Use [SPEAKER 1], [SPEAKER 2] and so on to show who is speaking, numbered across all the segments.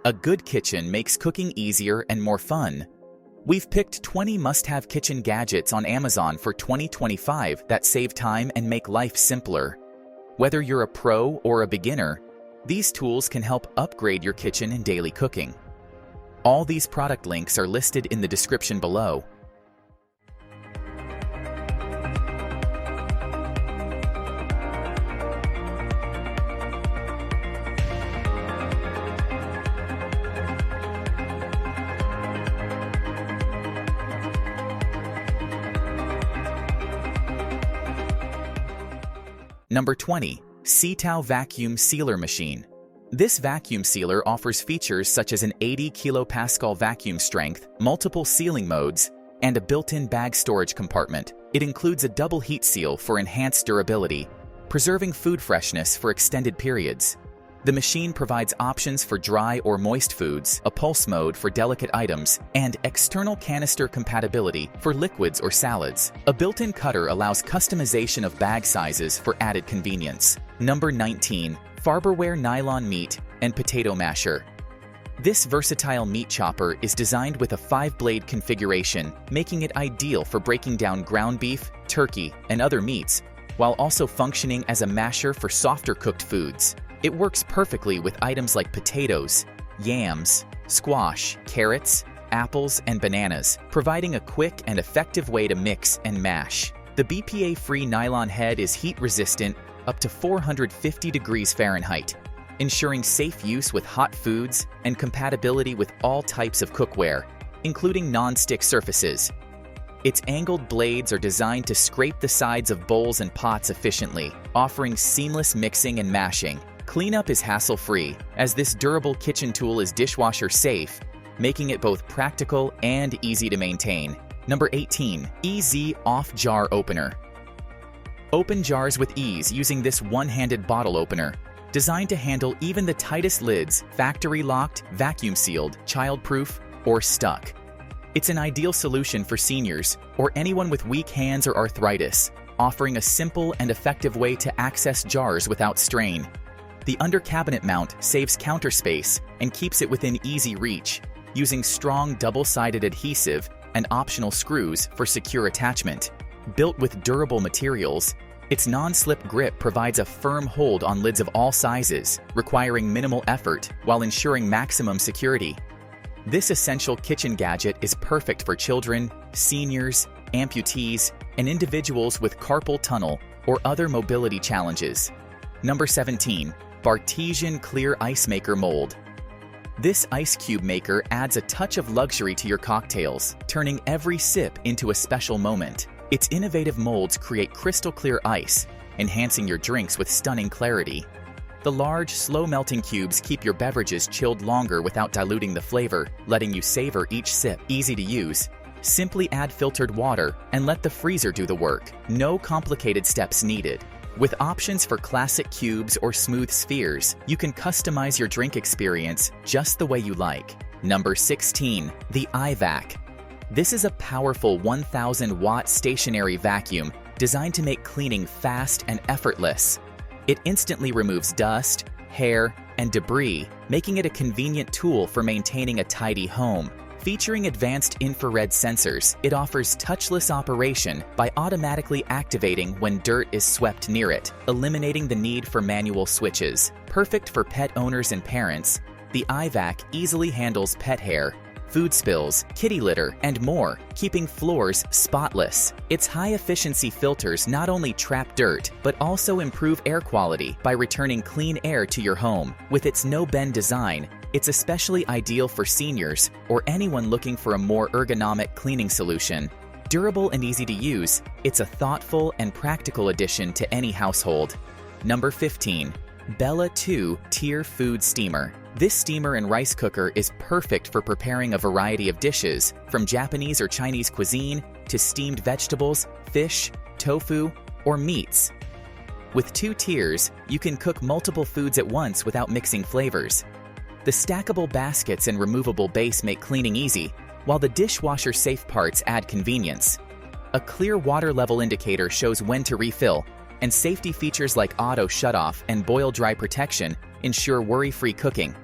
[SPEAKER 1] A good kitchen makes cooking easier and more fun. We've picked 20 must-have kitchen gadgets on Amazon for 2025 that save time and make life simpler. Whether you're a pro or a beginner, these tools can help upgrade your kitchen and daily cooking. All these product links are listed in the description below. Number 20. SeaTao Vacuum Sealer Machine. This vacuum sealer offers features such as an 80 kPa vacuum strength, multiple sealing modes, and a built-in bag storage compartment. It includes a double heat seal for enhanced durability, preserving food freshness for extended periods. The machine provides options for dry or moist foods, a pulse mode for delicate items, and external canister compatibility for liquids or salads. A built-in cutter allows customization of bag sizes for added convenience. Number 19. Farberware Nylon Meat and Potato Masher. This versatile meat chopper is designed with a 5-blade configuration, making it ideal for breaking down ground beef, turkey, and other meats, while also functioning as a masher for softer cooked foods. It works perfectly with items like potatoes, yams, squash, carrots, apples, and bananas, providing a quick and effective way to mix and mash. The BPA-free nylon head is heat-resistant up to 450 degrees Fahrenheit, ensuring safe use with hot foods and compatibility with all types of cookware, including non-stick surfaces. Its angled blades are designed to scrape the sides of bowls and pots efficiently, offering seamless mixing and mashing. Cleanup is hassle-free, as this durable kitchen tool is dishwasher safe, making it both practical and easy to maintain. Number 18. EZ Off Jar Opener. Open jars with ease using this one-handed bottle opener. Designed to handle even the tightest lids, factory-locked, vacuum-sealed, child-proof, or stuck. It's an ideal solution for seniors or anyone with weak hands or arthritis, offering a simple and effective way to access jars without strain. The under-cabinet mount saves counter space and keeps it within easy reach, using strong double-sided adhesive and optional screws for secure attachment. Built with durable materials, its non-slip grip provides a firm hold on lids of all sizes, requiring minimal effort while ensuring maximum security. This essential kitchen gadget is perfect for children, seniors, amputees, and individuals with carpal tunnel or other mobility challenges. Number 17. Bartesian Clear Ice Maker Mold. This ice cube maker adds a touch of luxury to your cocktails, turning every sip into a special moment. Its innovative molds create crystal clear ice, enhancing your drinks with stunning clarity. The large, slow-melting cubes keep your beverages chilled longer without diluting the flavor, letting you savor each sip. Easy to use. Simply add filtered water and let the freezer do the work. No complicated steps needed. With options for classic cubes or smooth spheres, you can customize your drink experience just the way you like. Number 16. The EyeVac. This is a powerful 1,000-watt stationary vacuum designed to make cleaning fast and effortless. It instantly removes dust, hair, and debris, making it a convenient tool for maintaining a tidy home. Featuring advanced infrared sensors, it offers touchless operation by automatically activating when dirt is swept near it, eliminating the need for manual switches. Perfect for pet owners and parents, the EyeVac easily handles pet hair, food spills, kitty litter, and more, keeping floors spotless. Its high-efficiency filters not only trap dirt, but also improve air quality by returning clean air to your home. With its no-bend design, it's especially ideal for seniors or anyone looking for a more ergonomic cleaning solution. Durable and easy to use, it's a thoughtful and practical addition to any household. Number 15. Bella 2 Tier Food Steamer. This steamer and rice cooker is perfect for preparing a variety of dishes, from Japanese or Chinese cuisine to steamed vegetables, fish, tofu, or meats. With 2 tiers, you can cook multiple foods at once without mixing flavors. The stackable baskets and removable base make cleaning easy, while the dishwasher-safe parts add convenience. A clear water level indicator shows when to refill, and safety features like auto shutoff and boil-dry protection ensure worry-free cooking.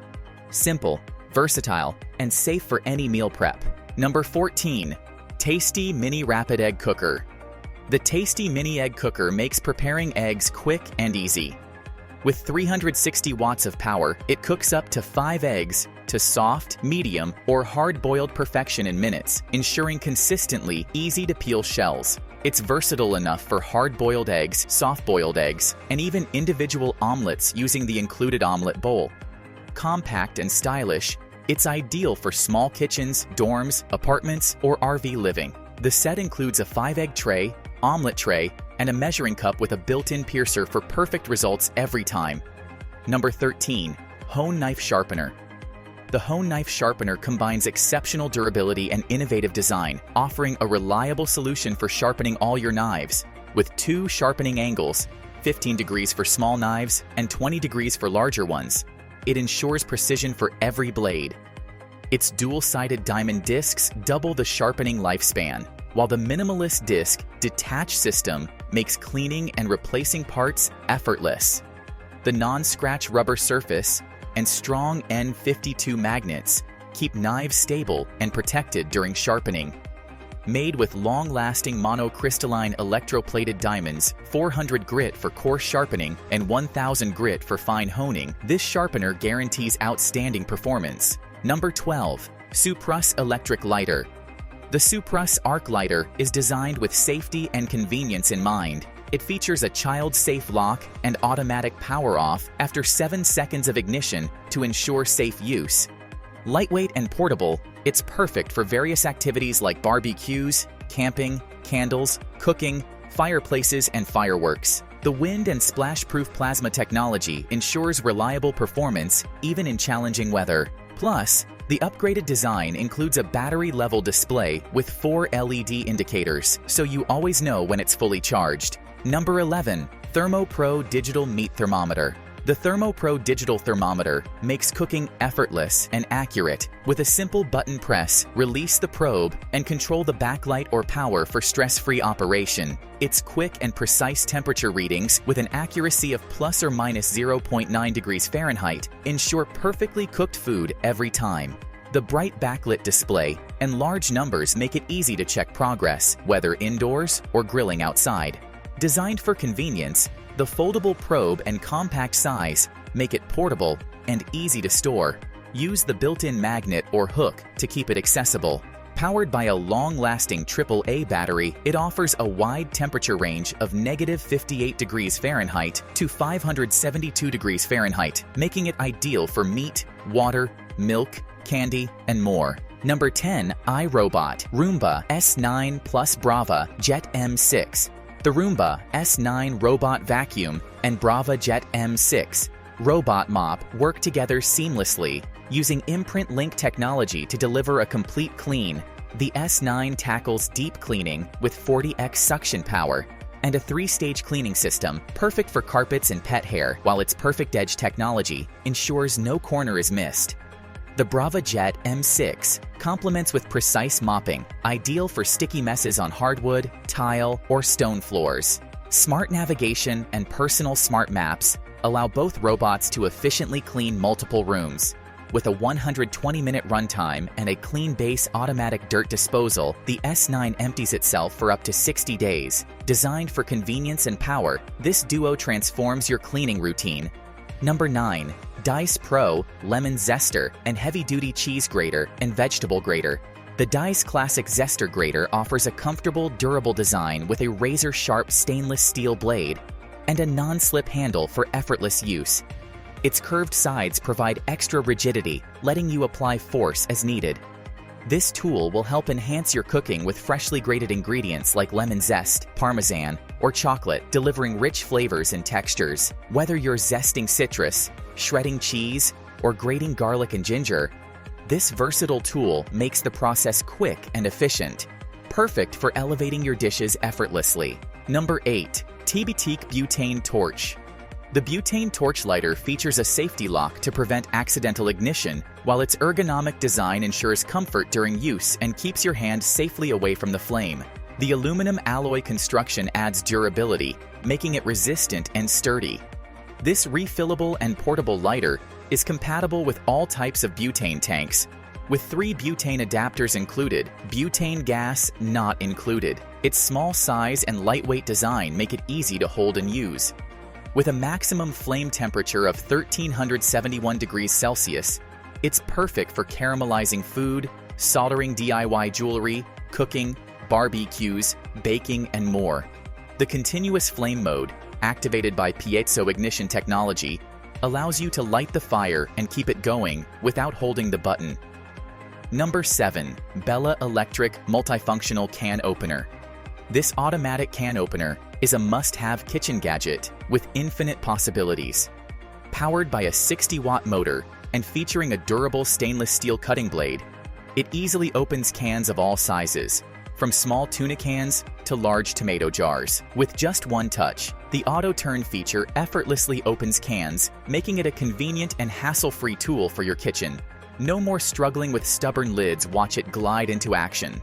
[SPEAKER 1] Simple, versatile, and safe for any meal prep. Number 14. Tasty Mini Rapid Egg Cooker. The Tasty Mini Egg Cooker makes preparing eggs quick and easy. With 360 watts of power, it cooks up to 5 eggs to soft, medium, or hard-boiled perfection in minutes, ensuring consistently easy-to-peel shells. It's versatile enough for hard-boiled eggs, soft-boiled eggs, and even individual omelets using the included omelet bowl. Compact and stylish, it's ideal for small kitchens, dorms, apartments, or RV living. The set includes a 5-egg tray, omelet tray, and a measuring cup with a built-in piercer for perfect results every time. Number 13. Hone Knife Sharpener. The Hone Knife Sharpener combines exceptional durability and innovative design, offering a reliable solution for sharpening all your knives. With 2 sharpening angles, 15 degrees for small knives and 20 degrees for larger ones, it ensures precision for every blade. Its dual-sided diamond discs double the sharpening lifespan, while the minimalist disc detach system makes cleaning and replacing parts effortless. The non-scratch rubber surface and strong N52 magnets keep knives stable and protected during sharpening. Made with long-lasting monocrystalline electroplated diamonds, 400 grit for coarse sharpening and 1000 grit for fine honing, this sharpener guarantees outstanding performance. Number 12. SUPRUS Electric Lighter. The SUPRUS Arc Lighter is designed with safety and convenience in mind. It features a child-safe lock and automatic power-off after 7 seconds of ignition to ensure safe use. Lightweight and portable, it's perfect for various activities like barbecues, camping, candles, cooking, fireplaces, and fireworks. The wind and splash-proof plasma technology ensures reliable performance even in challenging weather. Plus, the upgraded design includes a battery-level display with 4 LED indicators, so you always know when it's fully charged. Number 11. ThermoPro Digital Meat Thermometer. The ThermoPro Digital Thermometer makes cooking effortless and accurate. With a simple button press, release the probe and control the backlight or power for stress-free operation. Its quick and precise temperature readings with an accuracy of plus or minus 0.9 degrees Fahrenheit ensure perfectly cooked food every time. The bright backlit display and large numbers make it easy to check progress, whether indoors or grilling outside. Designed for convenience, the foldable probe and compact size make it portable and easy to store. Use the built-in magnet or hook to keep it accessible. Powered by a long-lasting AAA battery, it offers a wide temperature range of -58 degrees Fahrenheit to 572 degrees Fahrenheit, making it ideal for meat, water, milk, candy, and more. Number 10. iRobot Roomba S9 Plus Braava Jet M6. The Roomba S9 Robot Vacuum and Braava Jet M6 Robot Mop work together seamlessly, using imprint link technology to deliver a complete clean. The S9 tackles deep cleaning with 40x suction power and a 3-stage cleaning system, perfect for carpets and pet hair, while its perfect edge technology ensures no corner is missed. The Braava Jet M6 complements with precise mopping, ideal for sticky messes on hardwood, tile, or stone floors. Smart navigation and personal smart maps allow both robots to efficiently clean multiple rooms. With a 120-minute runtime and a clean base automatic dirt disposal, the S9 empties itself for up to 60 days. Designed for convenience and power, this duo transforms your cleaning routine. Number 9. Deiss Pro Lemon Zester and Heavy-Duty Cheese Grater and Vegetable Grater. The Deiss Classic Zester Grater offers a comfortable, durable design with a razor-sharp stainless steel blade and a non-slip handle for effortless use. Its curved sides provide extra rigidity, letting you apply force as needed. This tool will help enhance your cooking with freshly grated ingredients like lemon zest, parmesan, or chocolate, delivering rich flavors and textures. Whether you're zesting citrus, shredding cheese, or grating garlic and ginger, this versatile tool makes the process quick and efficient, perfect for elevating your dishes effortlessly. Number 8. TBTEEK Butane Torch. The butane torch lighter features a safety lock to prevent accidental ignition, while its ergonomic design ensures comfort during use and keeps your hand safely away from the flame. The aluminum alloy construction adds durability, making it resistant and sturdy. This refillable and portable lighter is compatible with all types of butane tanks, with 3 butane adapters included, butane gas not included. Its small size and lightweight design make it easy to hold and use. With a maximum flame temperature of 1371 degrees Celsius, it's perfect for caramelizing food, soldering DIY jewelry, cooking, barbecues, baking, and more. The continuous flame mode, activated by piezo ignition technology, allows you to light the fire and keep it going without holding the button. Number 7. Bella Electric Multifunctional Can Opener. This automatic can opener is a must-have kitchen gadget with infinite possibilities. Powered by a 60-watt motor and featuring a durable stainless steel cutting blade, it easily opens cans of all sizes, from small tuna cans to large tomato jars. With just one touch, the auto turn feature effortlessly opens cans, making it a convenient and hassle-free tool for your kitchen. No more struggling with stubborn lids, watch it glide into action.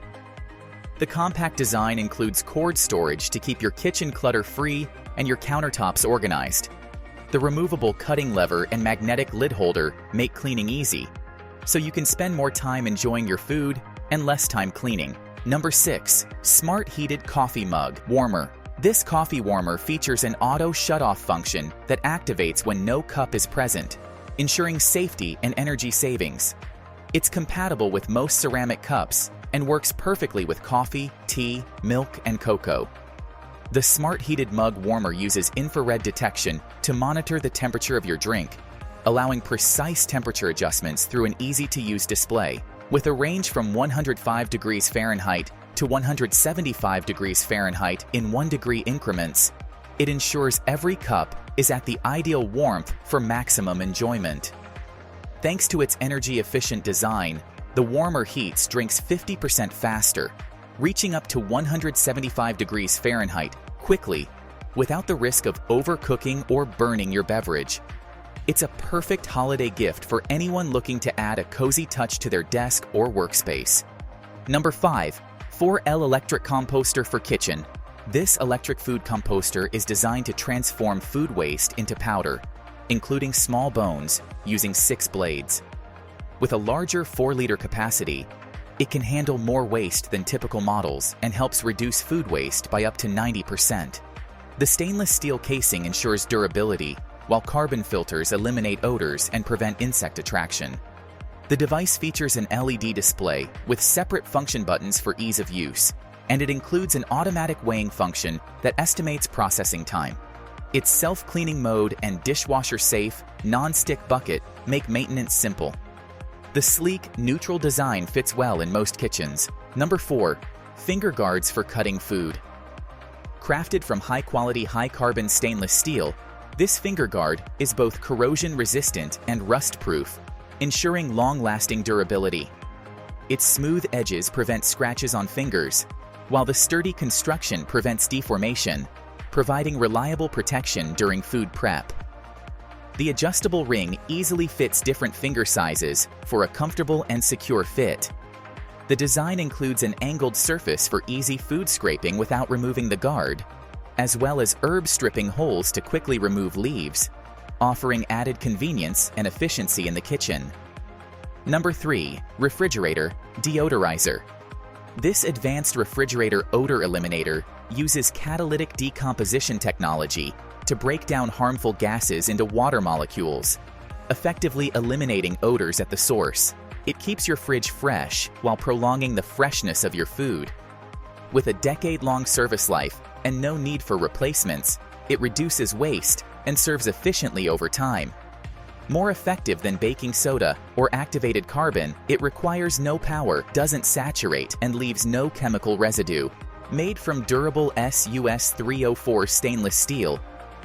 [SPEAKER 1] The compact design includes cord storage to keep your kitchen clutter-free and your countertops organized. The removable cutting lever and magnetic lid holder make cleaning easy, so you can spend more time enjoying your food and less time cleaning. Number 6. Smart Heated Coffee Mug Warmer. This coffee warmer features an auto shut-off function that activates when no cup is present, ensuring safety and energy savings. It's compatible with most ceramic cups and works perfectly with coffee, tea, milk, and cocoa. The Smart Heated Mug Warmer uses infrared detection to monitor the temperature of your drink, allowing precise temperature adjustments through an easy-to-use display. With a range from 105 degrees Fahrenheit to 175 degrees Fahrenheit in 1-degree increments, it ensures every cup is at the ideal warmth for maximum enjoyment. Thanks to its energy-efficient design, the warmer heats drinks 50% faster, reaching up to 175 degrees Fahrenheit quickly, without the risk of overcooking or burning your beverage. It's a perfect holiday gift for anyone looking to add a cozy touch to their desk or workspace. Number 5. 4L Electric Composter for Kitchen. This electric food composter is designed to transform food waste into powder, including small bones, using 6 blades. With a larger 4-liter capacity, it can handle more waste than typical models and helps reduce food waste by up to 90%. The stainless steel casing ensures durability, while carbon filters eliminate odors and prevent insect attraction. The device features an LED display with separate function buttons for ease of use, and it includes an automatic weighing function that estimates processing time. Its self-cleaning mode and dishwasher-safe, non-stick bucket make maintenance simple. The sleek, neutral design fits well in most kitchens. Number 4. Finger guards for cutting food. Crafted from high-quality, high-carbon stainless steel, this finger guard is both corrosion-resistant and rust-proof, ensuring long-lasting durability. Its smooth edges prevent scratches on fingers, while the sturdy construction prevents deformation, providing reliable protection during food prep. The adjustable ring easily fits different finger sizes for a comfortable and secure fit. The design includes an angled surface for easy food scraping without removing the guard, as well as herb stripping holes to quickly remove leaves, offering added convenience and efficiency in the kitchen. Number 3. Refrigerator Deodorizer. This advanced refrigerator odor eliminator uses catalytic decomposition technology to break down harmful gases into water molecules, effectively eliminating odors at the source. It keeps your fridge fresh while prolonging the freshness of your food. With a decade-long service life and no need for replacements, it reduces waste and serves efficiently over time. More effective than baking soda or activated carbon, it requires no power, doesn't saturate, and leaves no chemical residue. Made from durable SUS 304 stainless steel,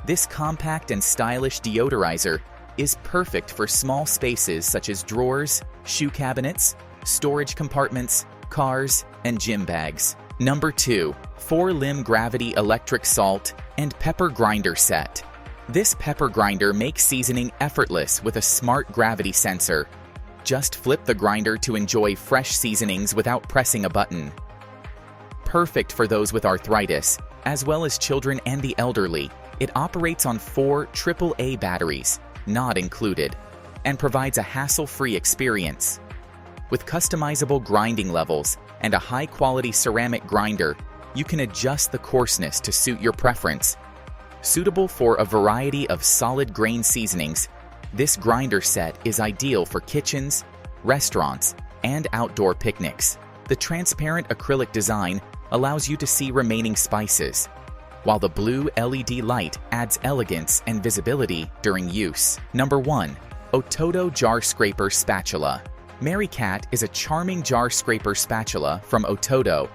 [SPEAKER 1] this compact and stylish deodorizer is perfect for small spaces such as drawers, shoe cabinets, storage compartments, cars, and gym bags. Number 2. FORLIM Gravity Electric Salt and Pepper Grinder Set. This pepper grinder makes seasoning effortless with a smart gravity sensor. Just flip the grinder to enjoy fresh seasonings without pressing a button. Perfect for those with arthritis, as well as children and the elderly. It operates on 4 AAA batteries, not included. and provides a hassle-free experience. With customizable grinding levels and a high-quality ceramic grinder, you can adjust the coarseness to suit your preference. Suitable for a variety of solid grain seasonings, this grinder set is ideal for kitchens, restaurants, and outdoor picnics. The transparent acrylic design allows you to see remaining spices, while the blue LED light adds elegance and visibility during use. Number 1. OTOTO Jar Scraper Spatula. Mary Cat is a charming jar scraper spatula from OTOTO,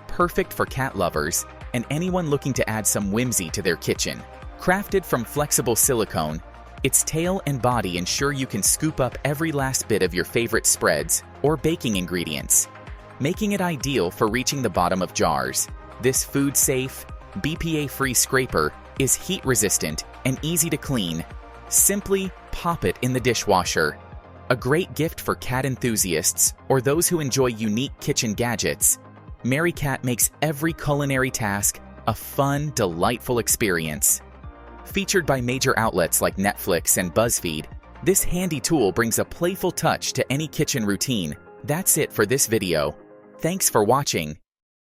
[SPEAKER 1] perfect for cat lovers and anyone looking to add some whimsy to their kitchen. Crafted from flexible silicone, its tail and body ensure you can scoop up every last bit of your favorite spreads or baking ingredients, making it ideal for reaching the bottom of jars. This food-safe, BPA-free scraper is heat-resistant and easy to clean. Simply pop it in the dishwasher. A great gift for cat enthusiasts or those who enjoy unique kitchen gadgets, Mary Cat makes every culinary task a fun, delightful experience. Featured by major outlets like Netflix and BuzzFeed, this handy tool brings a playful touch to any kitchen routine. That's it for this video. Thanks for watching.